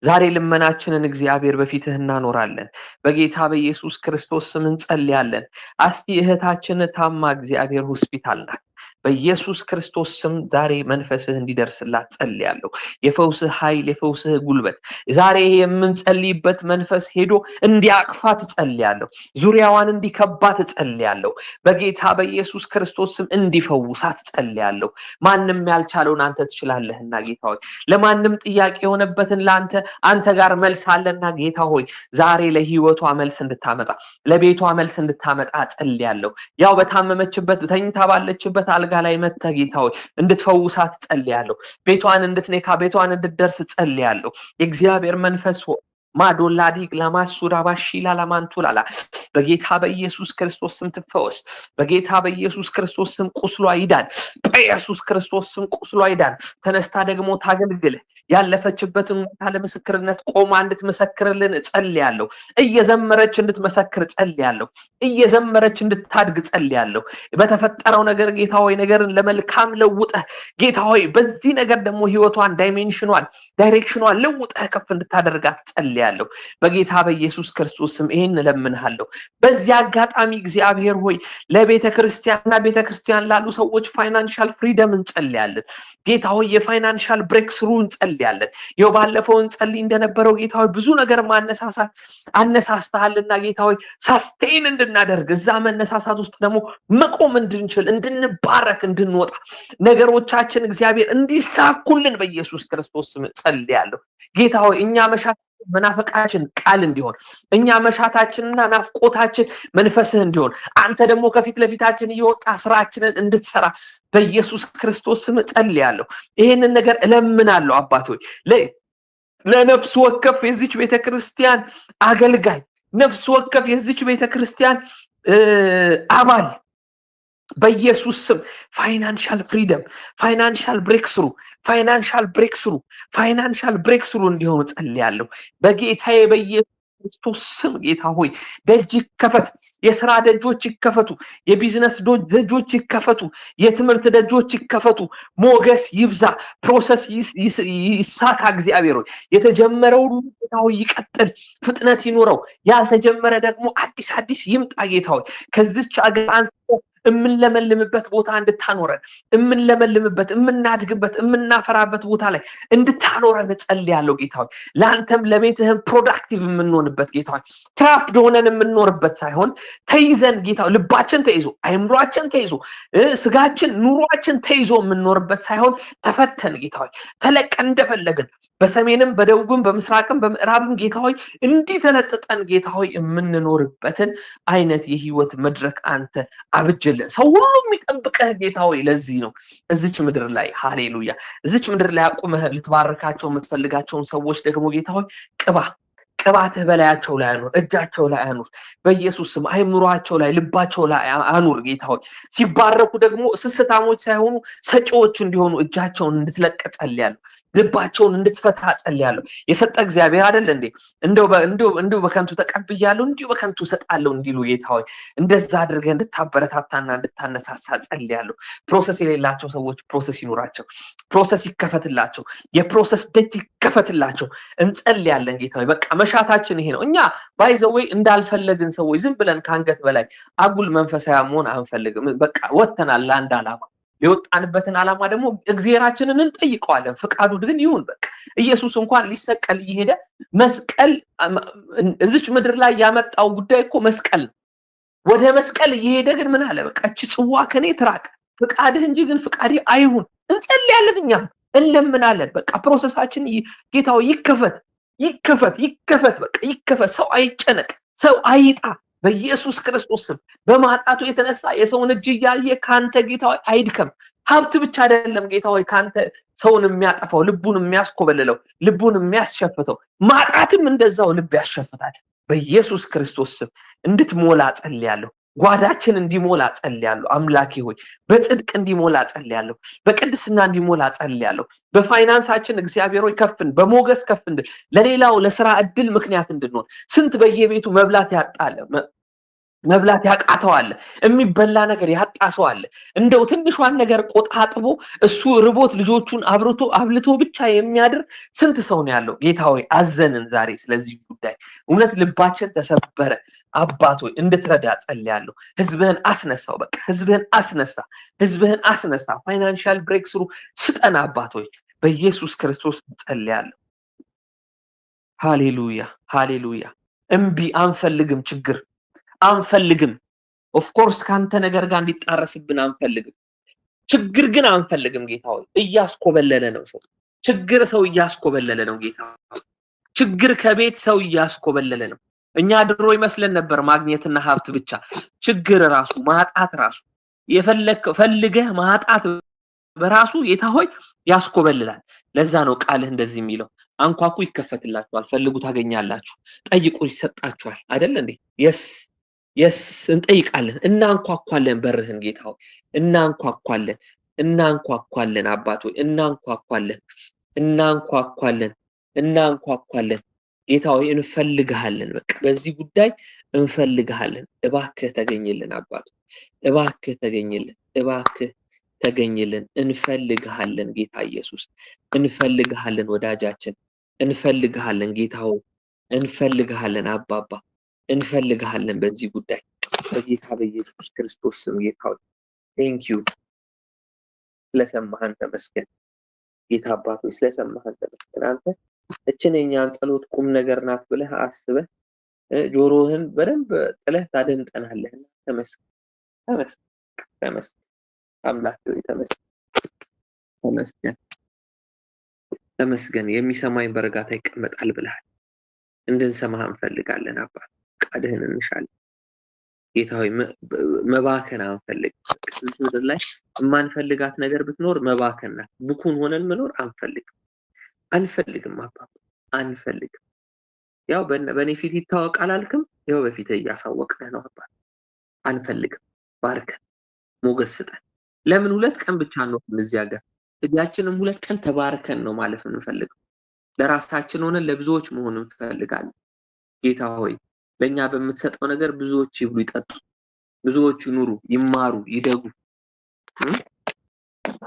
ዛሬ ልመናችንን እግዚአብሔር በፊትህ እናኖራለን። በጌታ በኢየሱስ ክርስቶስ ስም እንጸልያለን። አስቲ እህታችን ታማ እግዚአብሔር ሆስፒታል ናት። በኢየሱስ ክርስቶስ ስም ዛሬ መንፈስህ እንዲደርስላት ጸልያለሁ። የፈውስህ ኃይል የፈውስህ ጉልበት ዛሬ የምንጸልይበት መንፈስ ሄዶ እንዲያቅፋት ጸልያለሁ። ዙሪያዋን እንዲከባት ጸልያለሁ። በጌታ በኢየሱስ ክርስቶስ ስም እንዲፈውሳት ጸልያለሁ። ማንም ያልቻለውን አንተ ትችላለህና ጌታ ሆይ ለማንም ጥያቄ የሆነበትን አንተ ጋር መልስ አለና ጌታ ሆይ ዛሬ ለህይወቷ መልስ እንድታመጣ ለቤቷ መልስ እንድታመጣ ጸልያለሁ። ያው በታመመችበት ተኝታ ባለችበት አልጋ ላይ መጥተህ ጌታ ሆይ እንድትፈውሳት ጸልያለሁ። ቤቷን እንድትነካ ቤቷን እንድትደርስ ጸልያለሁ። የእግዚአብሔር መንፈስ ሆይ ማዶላዲ ግላማሱራ ባሺላ ላማንቱላላ በጌታ በኢየሱስ ክርስቶስ ስም ትፈወስ። በጌታ በኢየሱስ ክርስቶስ ስም ቁስሏ ይዳን። በኢየሱስ ክርስቶስ ስም ቁስሏ ይዳን። ተነስታ ደግሞ ታገልግል። ያለፈችበትን ሞታ ለምስክርነት ቆማ እንድትመሰክርልን ጸልያለሁ። እየዘመረች እንድትመሰክር ጸልያለሁ። እየዘመረች እንድታድግ ጸልያለሁ። በተፈጠረው ነገር ጌታ ሆይ ነገርን ለመልካም ለውጠህ ጌታ ሆይ በዚህ ነገር ደግሞ ህይወቷን ዳይሬክሽኗን ለውጠህ ከፍ እንድታደርጋት ጸልያለሁ። በጌታ በኢየሱስ ክርስቶስ ስም ይሄን እለምንሃለሁ። በዚህ አጋጣሚ እግዚአብሔር ሆይ ለቤተክርስቲያንና ቤተክርስቲያን ላሉ ሰዎች ፋይናንሻል ፍሪደም እንጸልያለን። ጌታ ሆይ የፋይናንሻል ብሬክ ስሩ እንጸልያለን። ይኸው ባለፈው እንጸልይ እንደነበረው ጌታ ሆይ ብዙ ነገር አነሳስተሃልና ጌታ ሆይ ሳስቴን እንድናደርግ እዛ መነሳሳት ውስጥ ደግሞ መቆም እንድንችል እንድንባረክ እንድንወጣ ነገሮቻችን እግዚአብሔር እንዲሳኩልን በኢየሱስ ክርስቶስ ስም ጸልያለሁ። ጌታ ሆይ እኛ መናፈቃችን ቃል እንዲሆን እኛ መሻታችንና ናፍቆታችን መንፈስህ እንዲሆን አንተ ደግሞ ከፊት ለፊታችን እየወጣ ስራችንን እንድትሰራ በኢየሱስ ክርስቶስ ስም ጸልያለሁ። ይሄንን ነገር እለምናለሁ። አባቶች ለነፍስ ወከፍ የዚች ቤተክርስቲያን አገልጋይ ነፍስ ወከፍ የዚች ቤተክርስቲያን አባል በኢየሱስ ስም ፋይናንሻል ፍሪደም ፋይናንሻል ብሬክስሩ እንዲሆን ጸልያለሁ። በጌታዬ በኢየሱስ ክርስቶስ ስም ጌታ ሆይ ደጅ ይከፈት፣ የሥራ ደጆች ይከፈቱ፣ የቢዝነስ ደጆች ይከፈቱ፣ የትምህርት ደጆች ይከፈቱ፣ ሞገስ ይብዛ፣ ፕሮሰስ ይሳካ። እግዚአብሔር ሆይ የተጀመረው ጌታ ሆይ ይቀጥል፣ ፍጥነት ይኖረው፣ ያልተጀመረ ደግሞ አዲስ ይምጣ ጌታ ሆይ ከዚች አገር አንስቶ እምንለመልምበት ቦታ እንድታኖረን፣ እምንለመልምበት፣ እምናድግበት፣ እምናፈራበት ቦታ ላይ እንድታኖረን እጸልያለሁ ጌታ ሆይ። ለአንተም ለቤትህም ፕሮዳክቲቭ የምንሆንበት ጌታ ሆይ፣ ትራፕድ ሆነን የምንኖርበት ሳይሆን ተይዘን ጌታ ሆይ ልባችን ተይዞ፣ አይምሯችን ተይዞ፣ ስጋችን ኑሯችን ተይዞ የምንኖርበት ሳይሆን ተፈተን ጌታ ሆይ ተለቀን እንደፈለግን በሰሜንም በደቡብም በምስራቅም በምዕራብም ጌታ ሆይ እንዲህ ተለጥጠን ጌታ ሆይ የምንኖርበትን አይነት የህይወት መድረክ አንተ አብጅልን። ሰው ሁሉ የሚጠብቅህ ጌታ ሆይ ለዚህ ነው እዚች ምድር ላይ ሃሌሉያ እዚች ምድር ላይ አቁመህ ልትባርካቸው የምትፈልጋቸውን ሰዎች ደግሞ ጌታ ሆይ ቅባትህ በላያቸው ላይ አኑር፣ እጃቸው ላይ አኑር በኢየሱስ ስም። አይምሯቸው ላይ ልባቸው ላይ አኑር ጌታ ሆይ። ሲባረኩ ደግሞ ስስታሞች ሳይሆኑ ሰጪዎች እንዲሆኑ እጃቸውን እንድትለቅ ጸልያለሁ። ልባቸውን እንድትፈታ ጸልያለሁ። የሰጠ እግዚአብሔር አይደል እንዴ? እንደው በከንቱ ተቀብያለሁ እንዲሁ በከንቱ ሰጣለሁ እንዲሉ ጌታ ሆይ እንደዛ አድርገህ እንድታበረታታና እንድታነሳሳ ጸልያለሁ። ፕሮሰስ የሌላቸው ሰዎች ፕሮሰስ ይኑራቸው፣ ፕሮሰስ ይከፈትላቸው፣ የፕሮሰስ ደጅ ይከፈትላቸው እንጸልያለን ጌታ ሆይ። በቃ መሻታችን ይሄ ነው። እኛ ባይዘወይ እንዳልፈለግን ሰዎች ዝም ብለን ካንገት በላይ አጉል መንፈሳዊ መሆን አንፈልግም። በቃ ወጥተናል ለአንድ ዓላማ። የወጣንበትን ዓላማ ደግሞ እግዚአብሔራችንን እንጠይቀዋለን። ፍቃዱ ግን ይሁን። በቃ ኢየሱስ እንኳን ሊሰቀል እየሄደ መስቀል እዚች ምድር ላይ ያመጣው ጉዳይ እኮ መስቀል ነው። ወደ መስቀል እየሄደ ግን ምን አለ? በቃ እቺ ጽዋ ከኔ ትራቅ፣ ፍቃድህ እንጂ ግን ፍቃዴ አይሁን። እንጸልያለን፣ እኛም እንለምናለን። በቃ ፕሮሰሳችን ጌታው ይከፈት፣ በቃ ይከፈት። ሰው አይጨነቅ፣ ሰው አይጣ በኢየሱስ ክርስቶስ ስም። በማጣቱ የተነሳ የሰውን እጅ እያየ ካንተ ጌታ ሆይ አይድከም። ሀብት ብቻ አይደለም ጌታ ሆይ ካንተ ሰውን የሚያጠፋው፣ ልቡን የሚያስኮበልለው፣ ልቡን የሚያስሸፍተው፣ ማጣትም እንደዛው ልብ ያስሸፍታል። በኢየሱስ ክርስቶስ ስም እንድትሞላ ጸልያለሁ። ጓዳችን እንዲሞላ ጸልያለሁ። አምላኬ ሆይ በጽድቅ እንዲሞላ ጸልያለሁ። በቅድስና እንዲሞላ ጸልያለሁ። በፋይናንሳችን እግዚአብሔር ሆይ ከፍን፣ በሞገስ ከፍን፣ ለሌላው ለስራ እድል ምክንያት እንድንሆን። ስንት በየቤቱ መብላት ያቃተዋል፣ የሚበላ ነገር ያጣ ሰው አለ። እንደው ትንሿን ነገር ቆጣጥቦ እሱ ርቦት ልጆቹን አብልቶ ብቻ የሚያድር ስንት ሰው ነው ያለው። ጌታ ሆይ አዘንን ዛሬ ስለዚህ ጉዳይ። እውነት ልባችን ተሰበረ። አባት ሆይ እንድትረዳ ጸልያለሁ። ህዝብህን አስነሳው። በቃ ህዝብህን አስነሳ። ፋይናንሻል ብሬክ ስሩ ስጠን አባት ሆይ በኢየሱስ ክርስቶስ ጸልያለሁ። ሃሌሉያ። እምቢ አንፈልግም፣ ችግር አንፈልግም። ኦፍ ኮርስ ካንተ ነገር ጋር እንዲጣረስብን አንፈልግም። ችግር ግን አንፈልግም ጌታ ሆይ። እያስኮበለለ ነው ሰው። ችግር ሰው እያስኮበለለ ነው ጌታ ሆይ። ችግር ከቤት ሰው እያስኮበለለ ነው። እኛ ድሮ ይመስለን ነበር ማግኘትና ሀብት ብቻ። ችግር ራሱ ማጣት ራሱ ፈልገህ ማጣት በራሱ ጌታ ሆይ ያስኮበልላል። ለዛ ነው ቃልህ እንደዚህ የሚለው አንኳኩ ይከፈትላችኋል፣ ፈልጉ ታገኛላችሁ፣ ጠይቁ ይሰጣችኋል። አይደል እንዴ? የስ እንጠይቃለን፣ እናንኳኳለን በርህን ጌታ ሆይ እናንኳኳለን አባት ሆይ እናንኳኳለን ጌታ ሆይ እንፈልግሃለን። በቃ በዚህ ጉዳይ እንፈልግሃለን። እባክህ ተገኝልን አባት፣ እባክህ ተገኝልን። እንፈልግሃለን ጌታ ኢየሱስ፣ እንፈልግሃለን ወዳጃችን፣ እንፈልግሃለን ጌታ ሆይ፣ እንፈልግሃለን አባባ፣ እንፈልግሃለን በዚህ ጉዳይ በጌታ በኢየሱስ ክርስቶስ ስም። ጌታ ሆይ ቴንክ ዩ ስለሰማህን ተመስገን። ጌታ አባት ሆይ ስለሰማህን ተመስገን። አንተ እችን የኛን ጸሎት ቁም ነገር ናት ብለህ አስበህ ጆሮህን በደንብ ጥለህ ታደምጠናለህና ተመስገን አምላክ ሆይ ተመስገን። የሚሰማኝ በእርጋታ ይቀመጣል ብለሃል። እንድንሰማህ እንፈልጋለን አባት፣ ቃልህን እንሻለን ጌታ ሆይ። መባከን አንፈልግም። እዚህ ምድር ላይ የማንፈልጋት ነገር ብትኖር መባከን ናት። ብኩን ሆነን መኖር አንፈልግም አባት፣ አንፈልግም። ያው በእኔ ፊት ይታወቃል አልክም፣ ያው በፊት እያሳወቅነህ ነው አባት። አንፈልግም። ባርከን፣ ሞገስ ስጠን። ለምን 2 ቀን ብቻ ነው እዚህ ሀገር? እጃችንም 2 ቀን ተባርከን ነው ማለፍ እንፈልገው። ለራሳችን ሆነን ለብዙዎች መሆን እንፈልጋለን። ጌታ ሆይ ለኛ በምትሰጠው ነገር ብዙዎች ይብሉ ይጠጡ፣ ብዙዎች ይኑሩ፣ ይማሩ፣ ይደጉ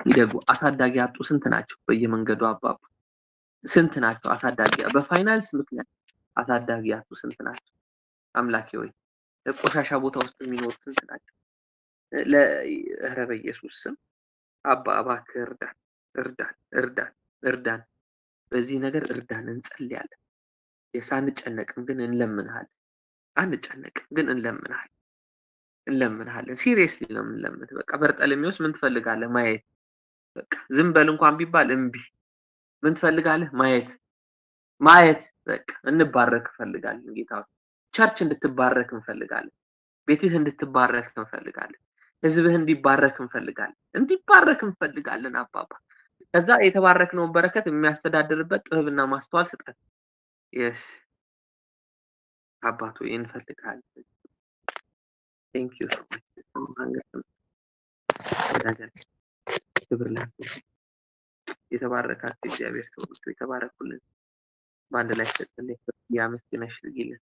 ይደጉ። አሳዳጊ ያጡ ስንት ናቸው በየመንገዱ አባባ፣ ስንት ናቸው አሳዳጊ በፋይናንስ ምክንያት አሳዳጊ ያጡ ስንት ናቸው። አምላኬ ሆይ ቆሻሻ ቦታ ውስጥ የሚኖሩ ስንት ናቸው። ለኧረ በኢየሱስ ስም አባ እባክህ እርዳን፣ እርዳን፣ እርዳን፣ እርዳን። በዚህ ነገር እርዳን እንጸልያለን። ሳንጨነቅም ግን እንለምንሃለን። አንጨነቅም ግን እንለምንሃለን፣ እንለምንሃለን። ሲሪየስሊ ነው የምንለምንህ። በቃ በርጠለሜዎስ ምን ትፈልጋለህ? ማየት። በቃ ዝም በል እንኳን ቢባል እምቢ። ምን ትፈልጋለህ? ማየት፣ ማየት። በቃ እንባረክ እንፈልጋለን ጌታ ሆይ። ቸርች እንድትባረክ እንፈልጋለን። ቤትህ እንድትባረክ እንፈልጋለን። ህዝብህ እንዲባረክ እንፈልጋለን። እንዲባረክ እንፈልጋለን አባባ። ከዛ የተባረክነውን በረከት የሚያስተዳድርበት ጥበብና ማስተዋል ስጠን። የስ አባቶ እንፈልጋለን። ቴንክ ዩ ሶ ማች። ክብር ላንተ። የተባረካችሁ እግዚአብሔር ሰዎች የተባረኩልን። በአንድ ላይ ተጸልይ ያመስግነሽ ልጊልን